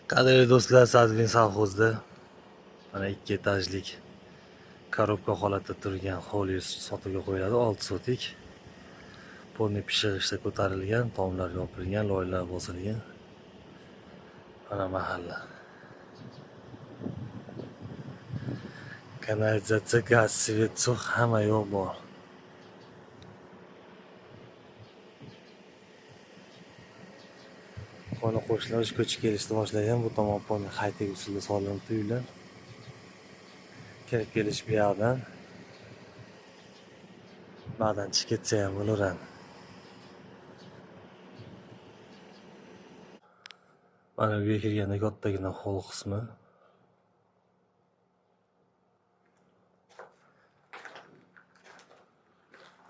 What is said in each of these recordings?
Qadrli do'stlar, Sadvin savxozda mana 2 etajlik korobka holatda turgan hovli sotuvga qo'yiladi. 6 sotik. Polni pishig'ishda ko'tarilgan, tomlar yopilgan, loylar bosilgan. Mana mahalla. Kanalizatsiya, gaz, svet, suv hamma yo'q bor. Qoni qo'shnilar ko'chib kelishni boshlagan. Bu tomon polni haytega usulda solinibdi uylar. Kirib kelish bu yoqdan. Ba'dan chiqib ketsa ham bo'laveradi. Mana bu yerga kirganda kattagina hol qismi.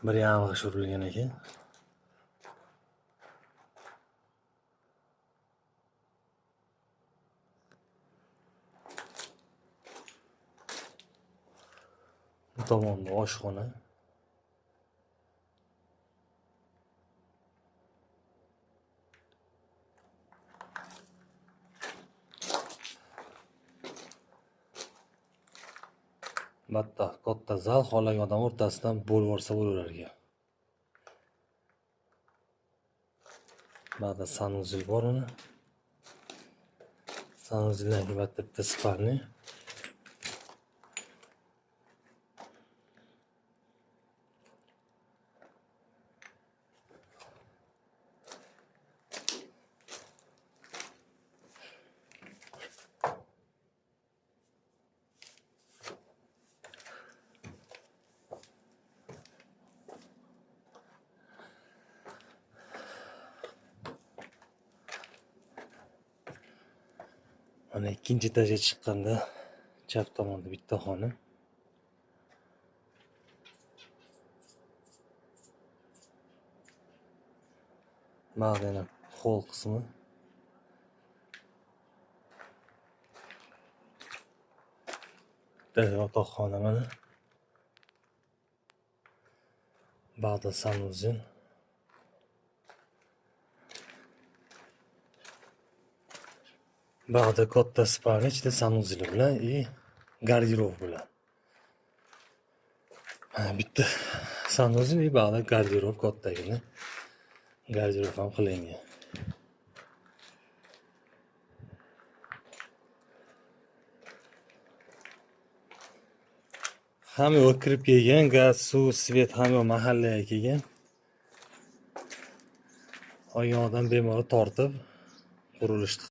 Bir yang'oq urilgan ekan. Bu tomonda oshxona. Batta katta zal, xohlagan odam o'rtasidan bo'lib yuborsa bo'laverar ekan. Ba'da sanuzil bor uni. Sanuzillarga bitta spalni. Mana ikkinchi etajga chiqqanda chap tomonda bitta xona. Mana hol qismi. Yotoqxona mana. Ba'da sanuzil. Ba'da katta spalni, ichida sanuzil bilan garderob bilan. Bitta sanuzil ba'da garderob kattagina. Garderob ham qilingan. Hamma yoq kirib kelgan, gaz, suv, svet hamma mahallaga kelgan. Oyog'idan bemalol tortib qurilishdi.